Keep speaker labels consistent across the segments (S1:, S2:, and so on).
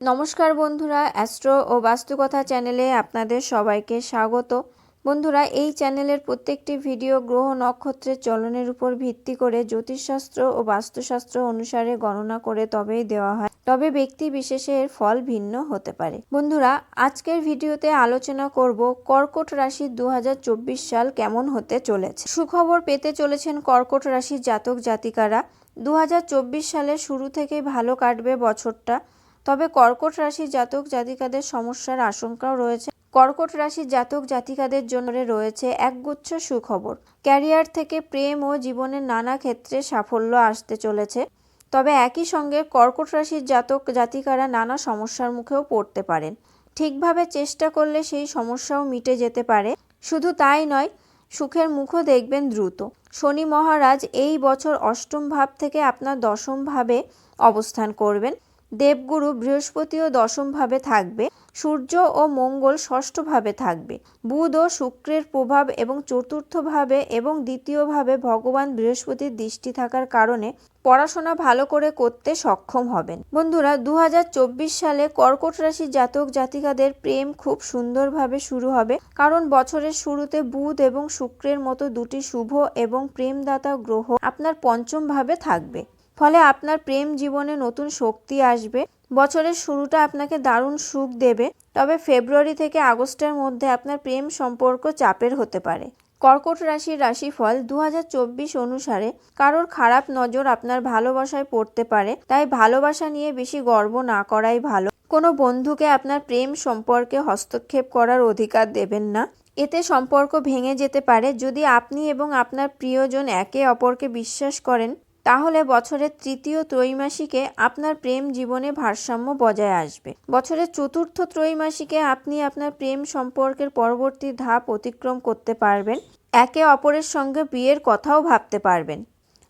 S1: নমস্কার বন্ধুরা, অ্যাস্ট্রো ও বাস্তুকথা চ্যানেলে আপনাদের সবাইকে স্বাগত। বন্ধুরা, এই চ্যানেলের প্রত্যেকটি ভিডিও গ্রহ নক্ষত্রের চলনের উপর ভিত্তি করে জ্যোতিষশাস্ত্র ও বাস্তুশাস্ত্র অনুসারে গণনা করে তবেই দেওয়া হয়, তবে ব্যক্তি বিশেষে এর ফল ভিন্ন হতে পারে। বন্ধুরা, আজকের ভিডিওতে আলোচনা করব কর্কট রাশির 2024 সাল কেমন হতে চলেছে। সুখবর পেতে চলেছেন কর্কট রাশির জাতক জাতিকারা। 2024 সালের শুরু থেকেই ভালো কাটবে বছরটা, তবে কর্কট রাশির জাতক জাতিকাদের সমস্যার আশঙ্কাও রয়েছে। কর্কট রাশির জাতক জাতিকাদের জন্য রয়েছে একগুচ্ছ সুখবর। ক্যারিয়ার থেকে প্রেম ও জীবনের নানা ক্ষেত্রে সাফল্য আসতে চলেছে, তবে একই সঙ্গে কর্কট রাশির জাতক জাতিকারা নানা সমস্যার মুখেও পড়তে পারেন। ঠিকভাবে চেষ্টা করলে সেই সমস্যাও মিটে যেতে পারে। শুধু তাই নয়, সুখের মুখও দেখবেন দ্রুত। শনি মহারাজ এই বছর অষ্টম ভাব থেকে আপনার দশম ভাবে অবস্থান করবেন। দেবগুরু বৃহস্পতিও দশম ভাবে থাকবে। সূর্য ও মঙ্গল ষষ্ঠ ভাবে থাকবে। বুধ ও শুক্রের প্রভাব এবং চতুর্থ ভাবে এবং দ্বিতীয় ভাবে ভগবান বৃহস্পতির দৃষ্টি থাকার কারণে পড়াশোনা ভালো করে করতে সক্ষম হবেন। বন্ধুরা, 2024 সালে কর্কট রাশির জাতক জাতিকাদের প্রেম খুব সুন্দরভাবে শুরু হবে, কারণ বছরের শুরুতে বুধ এবং শুক্রের মতো দুটি শুভ এবং প্রেমদাতা গ্রহ আপনার পঞ্চম ভাবে থাকবে। ফলে আপনার প্রেম জীবনে নতুন শক্তি আসবে। বছরের শুরুটা আপনাকে দারুণ সুখ দেবে, তবে ফেব্রুয়ারি থেকে আগস্টের মধ্যে আপনার প্রেম সম্পর্ক চাপের হতে পারে। কর্কট রাশির রাশিফল 2024 অনুসারে কারোর খারাপ নজর আপনার ভালোবাসায় পড়তে পারে, তাই ভালোবাসা নিয়ে বেশি গর্ব না করাই ভালো। কোনো বন্ধুকে আপনার প্রেম সম্পর্কে হস্তক্ষেপ করার অধিকার দেবেন না, এতে সম্পর্ক ভেঙে যেতে পারে। যদি আপনি এবং আপনার প্রিয়জন একে অপরকে বিশ্বাস করেন, তাহলে বছরের তৃতীয় ত্রৈমাসিকে আপনার প্রেম জীবনে ভারসাম্য বজায় আসবে। বছরের চতুর্থ ত্রৈমাসিকে আপনি আপনার প্রেম সম্পর্কের পরবর্তী ধাপ অতিক্রম করতে পারবেন। একে অপরের সঙ্গে বিয়ের কথাও ভাবতে পারবেন।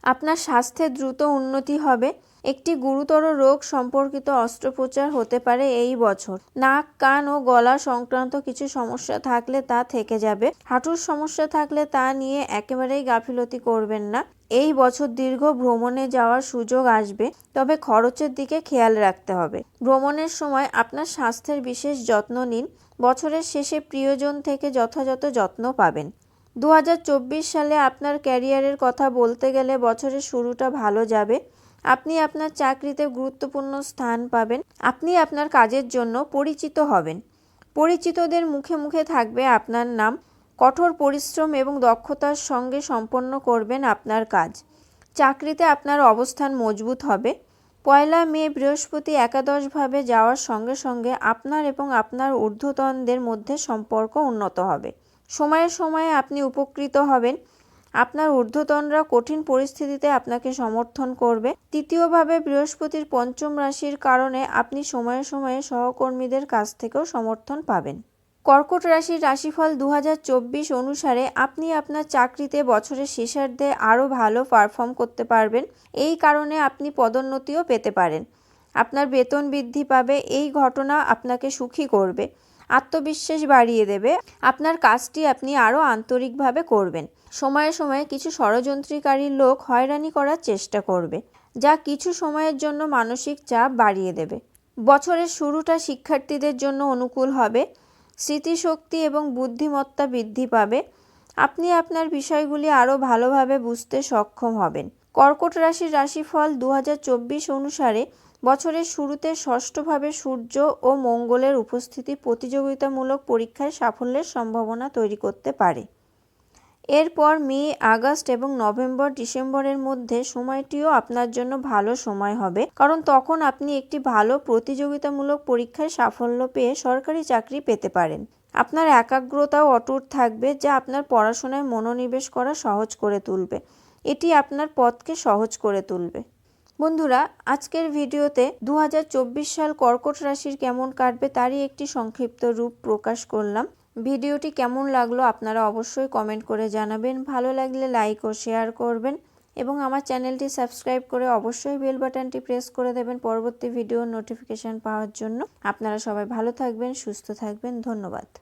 S1: আপনার স্বাস্থ্যে দ্রুত উন্নতি হবে। একটি গুরুতর রোগ সম্পর্কিত অস্ত্রোপচার হতে পারে এই বছর। নাক, কান ও গলা সংক্রান্ত কিছু সমস্যা থাকলে তা থেকে যাবে। হাঁটুর সমস্যা থাকলে তা নিয়ে একেবারেই গাফিলতি করবেন না। এই বছর দীর্ঘ ভ্রমণে যাওয়ার সুযোগ আসবে, তবে খরচের দিকে খেয়াল রাখতে হবে। ভ্রমণের সময় আপনার স্বাস্থ্যের বিশেষ যত্ন নিন। বছরের শেষে প্রিয়জন থেকে যথাযথ যত্ন পাবেন। 2024 সালে আপনার ক্যারিয়ারের কথা বলতে গেলে বছরের শুরুটা ভালো যাবে। আপনি আপনার চাকরিতে গুরুত্বপূর্ণ স্থান পাবেন। আপনি আপনার কাজের জন্য পরিচিত হবেন। পরিচিতদের মুখে মুখে থাকবে আপনার নাম। কঠোর পরিশ্রম এবং দক্ষতার সঙ্গে সম্পন্ন করবেন আপনার কাজ। চাকরিতে আপনার অবস্থান মজবুত হবে। 1 মে বৃহস্পতি একাদশভাবে যাওয়ার সঙ্গে সঙ্গে আপনার এবং আপনার ঊর্ধ্বতনদের মধ্যে সম্পর্ক উন্নত হবে। সময়ে সময়ে আপনি উপকৃত হবেন। আপনার ঊর্ধ্বতনরা কঠিন পরিস্থিতিতে আপনাকে সমর্থন করবে। তৃতীয়ভাবে বৃহস্পতির পঞ্চম রাশির কারণে আপনি সময়ে সময়ে সহকর্মীদের কাছ থেকেও সমর্থন পাবেন। কর্কট রাশির রাশিফল 2024 অনুসারে আপনি আপনার চাকরিতে বছরের শেষার্ধে আরও ভালো পারফর্ম করতে পারবেন। এই কারণে আপনি পদোন্নতিও পেতে পারেন। আপনার বেতন বৃদ্ধি পাবে। এই ঘটনা আপনাকে সুখী করবে, আত্মবিশ্বাস বাড়িয়ে দেবে। আপনার কাজটি আপনি আরও আন্তরিকভাবে করবেন। সময়ে সময়ে কিছু ষড়যন্ত্রকারী লোক হয়রানি করার চেষ্টা করবে, যা কিছু সময়ের জন্য মানসিক চাপ বাড়িয়ে দেবে। বছরের শুরুটা শিক্ষার্থীদের জন্য অনুকূল হবে। স্মৃতিশক্তি এবং বুদ্ধিমত্তা বৃদ্ধি পাবে। আপনি আপনার বিষয়গুলি আরও ভালোভাবে বুঝতে সক্ষম হবেন। কর্কট রাশির রাশিফল 2024 অনুসারে বছরের শুরুতে ষষ্ঠভাবে সূর্য ও মঙ্গলের উপস্থিতি প্রতিযোগিতামূলক পরীক্ষায় সাফল্যের সম্ভাবনা তৈরি করতে পারে। এরপর মে, আগস্ট এবং নভেম্বর, ডিসেম্বরের মধ্যে সময়টিও আপনার জন্য ভালো সময় হবে, কারণ তখন আপনি একটি ভালো প্রতিযোগিতামূলক পরীক্ষায় সাফল্য পেয়ে সরকারি চাকরি পেতে পারেন। আপনার একাগ্রতাও অটুট থাকবে, যা আপনার পড়াশোনায় মনোনিবেশ করা সহজ করে তুলবে। এটি আপনার পথকে সহজ করে তুলবে। বন্ধুরা, আজকের ভিডিওতে 2024 সাল কর্কট রাশির কেমন কাটবে তারই একটি সংক্ষিপ্ত রূপ প্রকাশ করলাম। ভিডিওটি কেমন লাগলো আপনারা অবশ্যই কমেন্ট করে জানাবেন। ভালো লাগলে লাইক ও শেয়ার করবেন এবং আমার চ্যানেলটি সাবস্ক্রাইব করে অবশ্যই বেল বাটনটি প্রেস করে দেবেন পরবর্তী ভিডিওর নোটিফিকেশন পাওয়ার জন্য। আপনারা সবাই ভালো থাকবেন, সুস্থ থাকবেন। ধন্যবাদ।